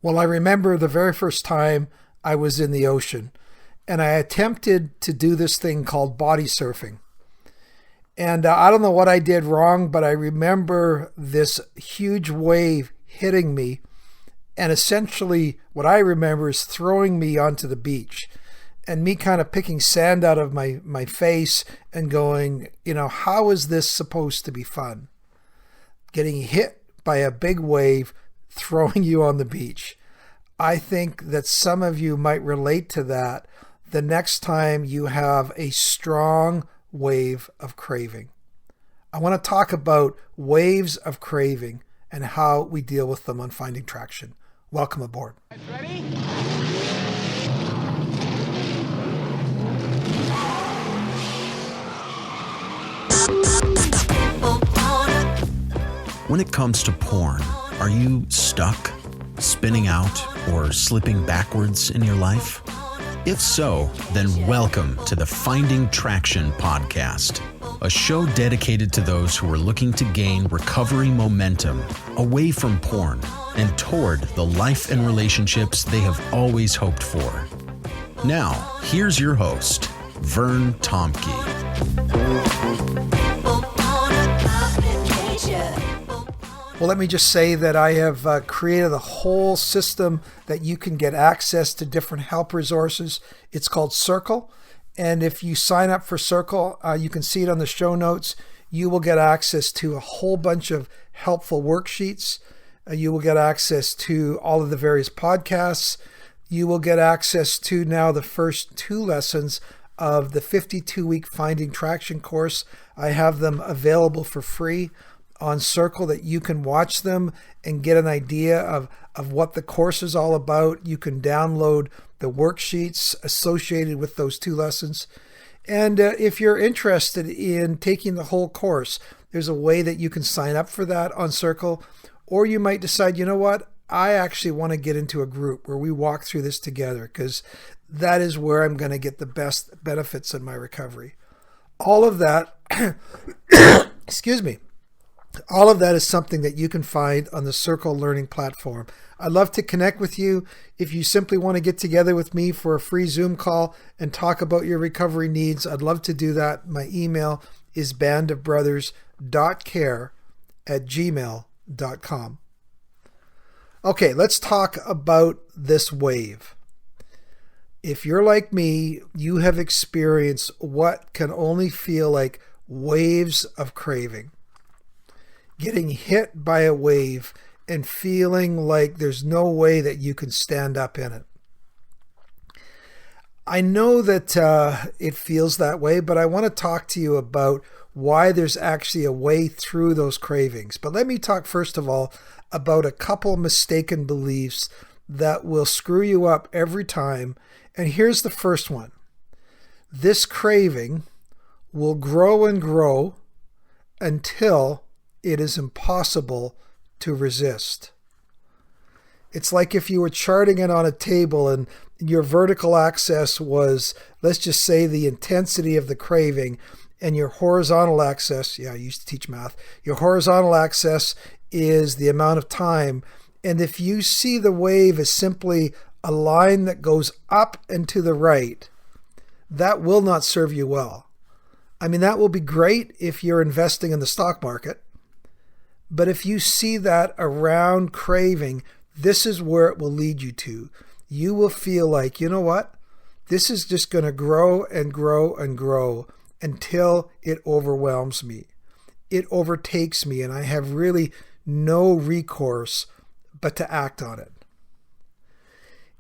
Well, I remember the very first time I was in the ocean and I attempted to do this thing called body surfing. And I don't know what I did wrong, but I remember this huge wave hitting me. And essentially what I remember is throwing me onto the beach and me kind of picking sand out of my face and going, how is this supposed to be fun? Getting hit by a big wave throwing you on the beach. I think that some of you might relate to that the next time you have a strong wave of craving. I want to talk about waves of craving and how we deal with them on Finding Traction. Welcome aboard. Ready? When it comes to porn, are you stuck, spinning out, or slipping backwards in your life? If so, then welcome to the Finding Traction podcast, a show dedicated to those who are looking to gain recovery momentum away from porn and toward the life and relationships they have always hoped for. Now, here's your host, Vern Well, let me just say that I have created a whole system that you can get access to different help resources. It's called Circle. And if you sign up for Circle, you can see it on the show notes. You will get access to a whole bunch of helpful worksheets. You will get access to all of the various podcasts. You will get access to now the first 2 lessons of the 52-week Finding Traction course. I have them available for free on Circle that you can watch them and get an idea of what the course is all about. You can download the worksheets associated with those 2 lessons. And if you're interested in taking the whole course, there's a way that you can sign up for that on Circle. Or you might decide, you know what, I actually want to get into a group where we walk through this together because that is where I'm going to get the best benefits in my recovery. All of that, excuse me, all of that is something that you can find on the Circle Learning platform. I'd love to connect with you. If you simply want to get together with me for a free Zoom call and talk about your recovery needs, I'd love to do that. My email is bandofbrothers.care@gmail.com. Okay, let's talk about this wave. If you're like me, you have experienced what can only feel like waves of craving. Getting hit by a wave and feeling like there's no way that you can stand up in it. I know that it feels that way, but I want to talk to you about why there's actually a way through those cravings. But let me talk first of all about a couple mistaken beliefs that will screw you up every time. And here's the first one. This craving will grow and grow until it is impossible to resist. It's like if you were charting it on a table and your vertical axis was, let's just say, the intensity of the craving, and your horizontal axis, I used to teach math, your horizontal axis is the amount of time. And if you see the wave as simply a line that goes up and to the right, that will not serve you well. I mean, that will be great if you're investing in the stock market. But if you see that around craving, this is where it will lead you to. You will feel like, you know what? This is just going to grow and grow and grow until it overwhelms me. It overtakes me, and I have really no recourse but to act on it.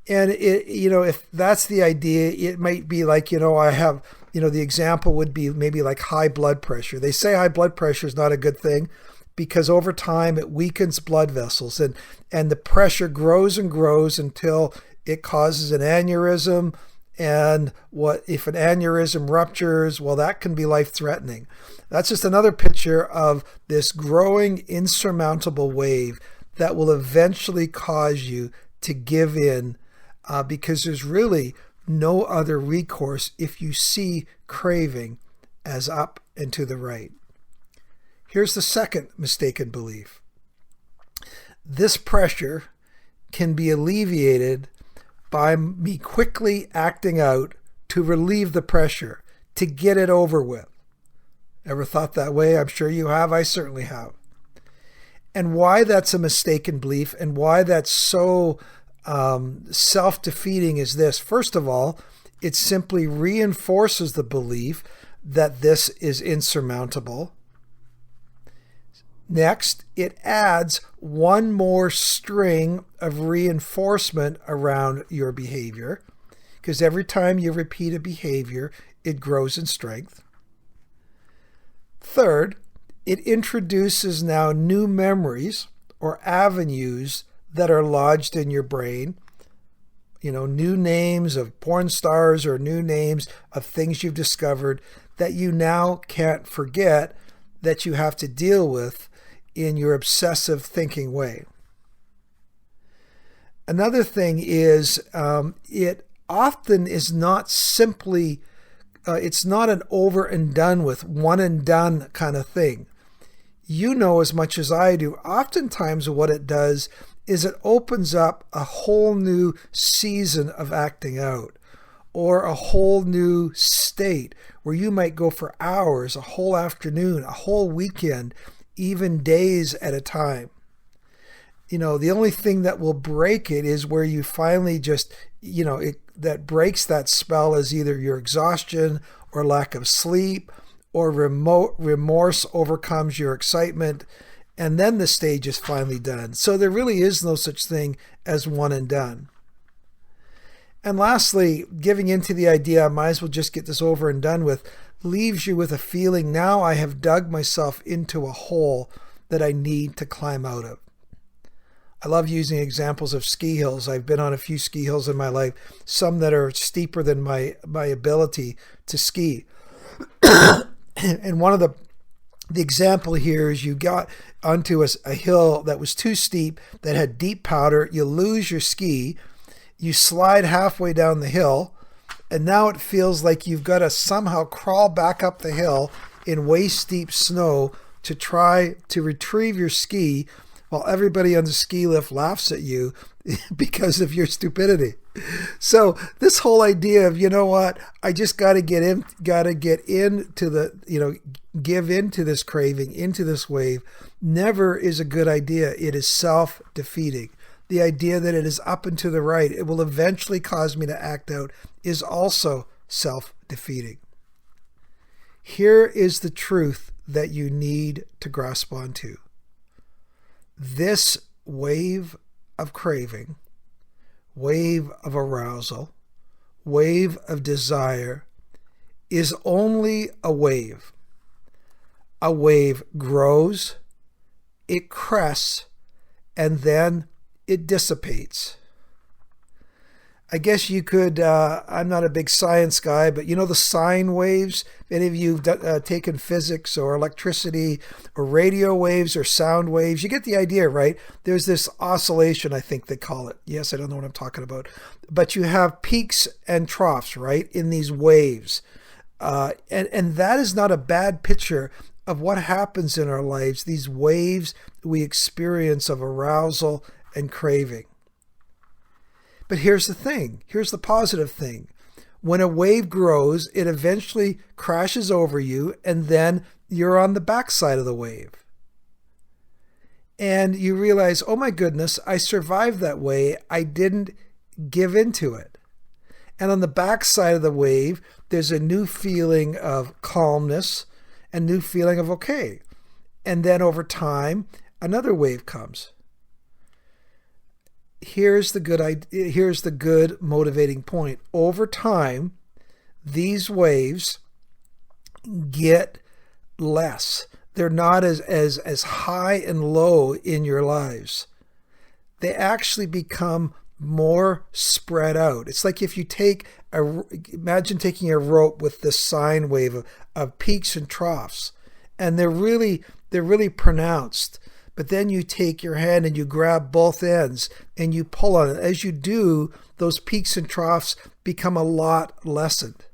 And if that's the idea, it might be like, I have, the example would be maybe like high blood pressure. They say high blood pressure is not a good thing, because over time it weakens blood vessels and the pressure grows and grows until it causes an aneurysm. And what if an aneurysm ruptures? Well, that can be life-threatening. That's just another picture of this growing insurmountable wave that will eventually cause you to give in because there's really no other recourse if you see craving as up and to the right. Here's the second mistaken belief. This pressure can be alleviated by me quickly acting out to relieve the pressure, to get it over with. Ever thought that way? I'm sure you have. I certainly have. And why that's a mistaken belief and why that's so self-defeating is this. First of all, it simply reinforces the belief that this is insurmountable. Next, it adds one more string of reinforcement around your behavior, because every time you repeat a behavior, it grows in strength. Third, it introduces now new memories or avenues that are lodged in your brain. New names of porn stars or new names of things you've discovered that you now can't forget, that you have to deal with in your obsessive thinking way. Another thing is it often is not simply, it's not an over and done with, one and done kind of thing. You know as much as I do, oftentimes what it does is it opens up a whole new season of acting out, or a whole new state where you might go for hours, a whole afternoon, a whole weekend, even days at a time. The only thing that will break it is where you finally just, that breaks that spell is either your exhaustion or lack of sleep, or remorse overcomes your excitement, and then the stage is finally done. So there really is no such thing as one and done. And lastly, giving into the idea, I might as well just get this over and done with, leaves you with a feeling, now I have dug myself into a hole that I need to climb out of. I love using examples of ski hills. I've been on a few ski hills in my life, some that are steeper than my ability to ski. And one of the example here is you got onto a hill that was too steep, that had deep powder. You lose your ski. You slide halfway down the hill, and now it feels like you've got to somehow crawl back up the hill in waist-deep snow to try to retrieve your ski, while everybody on the ski lift laughs at you because of your stupidity. So this whole idea of, I just got to get into the, give into this craving, into this wave, never is a good idea. It is self-defeating. The idea that it is up and to the right, it will eventually cause me to act out, is also self-defeating. Here is the truth that you need to grasp onto. This wave of craving, wave of arousal, wave of desire is only a wave. A wave grows, it crests, and then it dissipates. I guess you could, I'm not a big science guy, but the sine waves? Any of you have taken physics or electricity or radio waves or sound waves? You get the idea, right? There's this oscillation, I think they call it. Yes, I don't know what I'm talking about. But you have peaks and troughs, right, in these waves. And that is not a bad picture of what happens in our lives, these waves we experience of arousal and craving. But here's the thing. Here's the positive thing. When a wave grows, it eventually crashes over you, and then you're on the backside of the wave. And you realize, oh my goodness, I survived that way. I didn't give into it. And on the backside of the wave, there's a new feeling of calmness, a new feeling of okay. And then over time, another wave comes. Here's the good motivating point. Over time, these waves get less. They're not as high and low in your lives. They actually become more spread out. It's like if you imagine taking a rope with this sine wave of peaks and troughs, and they're really pronounced. But then you take your hand and you grab both ends and you pull on it. As you do, those peaks and troughs become a lot lessened.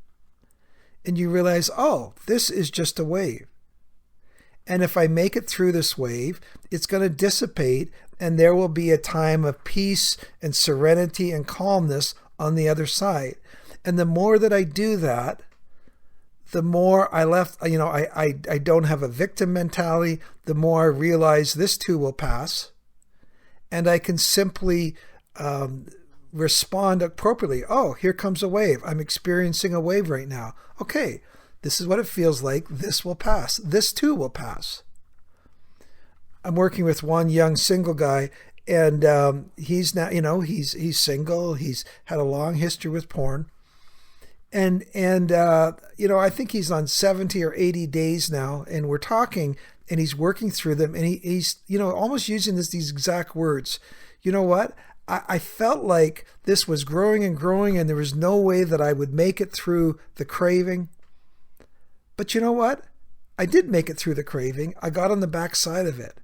And you realize, oh, this is just a wave. And if I make it through this wave, it's going to dissipate, and there will be a time of peace and serenity and calmness on the other side. And the more that I do that, the more I don't have a victim mentality, the more I realize this too will pass. And I can simply respond appropriately. Oh, here comes a wave. I'm experiencing a wave right now. Okay, this is what it feels like. This will pass. This too will pass. I'm working with one young single guy, and he's now, he's single. He's had a long history with porn. And I think he's on 70 or 80 days now, and we're talking, and he's working through them, and he's almost using these exact words. You know what? I felt like this was growing and growing, and there was no way that I would make it through the craving. But you know what? I did make it through the craving. I got on the backside of it.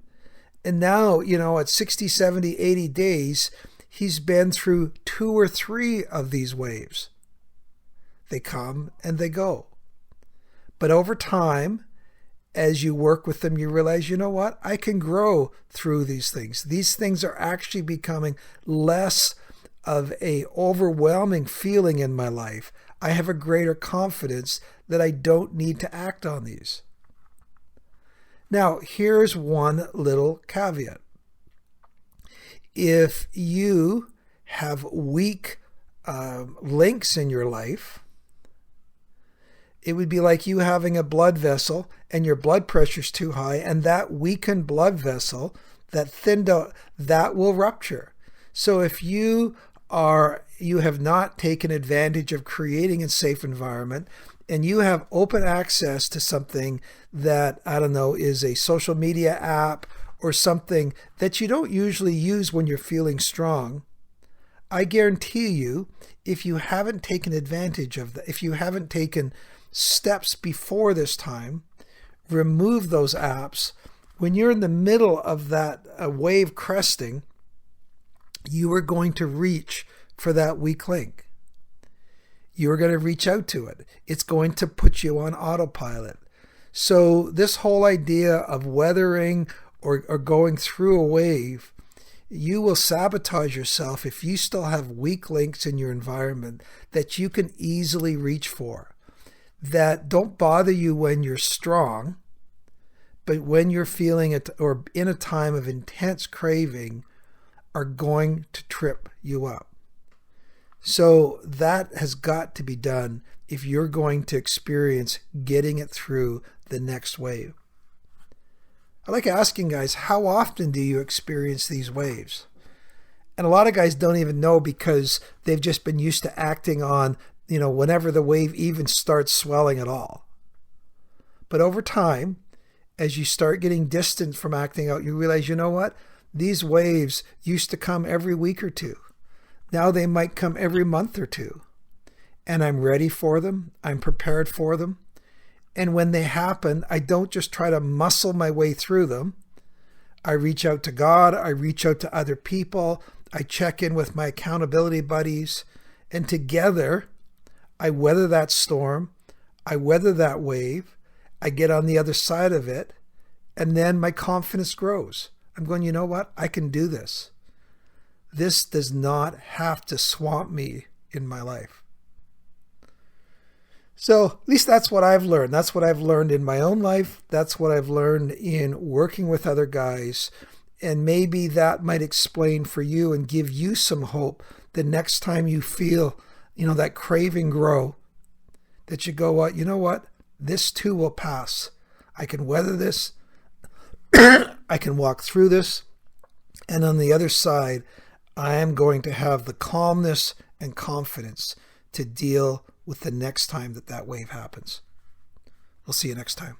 And now, at 60, 70, 80 days, he's been through 2 or 3 of these waves. They come and they go. But over time, as you work with them, you realize, you know what? I can grow through these things. These things are actually becoming less of a overwhelming feeling in my life. I have a greater confidence that I don't need to act on these. Now, here's one little caveat. If you have weak links in your life, it would be like you having a blood vessel and your blood pressure's too high, and that weakened blood vessel, that thinned out, that will rupture. So if you have not taken advantage of creating a safe environment, and you have open access to something that, is a social media app or something that you don't usually use when you're feeling strong, I guarantee you, if you haven't taken advantage of that, if you haven't taken steps before this time, remove those apps, when you're in the middle of that wave cresting, you are going to reach for that weak link. You're going to reach out to it. It's going to put you on autopilot. So this whole idea of weathering or going through a wave, you will sabotage yourself if you still have weak links in your environment that you can easily reach for, that don't bother you when you're strong, but when you're feeling it or in a time of intense craving are going to trip you up. So that has got to be done if you're going to experience getting it through the next wave. I like asking guys, how often do you experience these waves? And a lot of guys don't even know because they've just been used to acting on, whenever the wave even starts swelling at all. But over time, as you start getting distant from acting out, you realize, you know what? These waves used to come every week or two. Now they might come every month or two. And I'm ready for them. I'm prepared for them. And when they happen, I don't just try to muscle my way through them. I reach out to God. I reach out to other people. I check in with my accountability buddies. And together, I weather that storm. I weather that wave. I get on the other side of it. And then my confidence grows. I'm going, you know what? I can do this. This does not have to swamp me in my life. So at least that's what I've learned. That's what I've learned in my own life. That's what I've learned in working with other guys. And maybe that might explain for you and give you some hope the next time you feel, that craving grow, that you go, you know what? This too will pass. I can weather this. I can walk through this. And on the other side, I am going to have the calmness and confidence to deal with the next time that wave happens. We'll see you next time.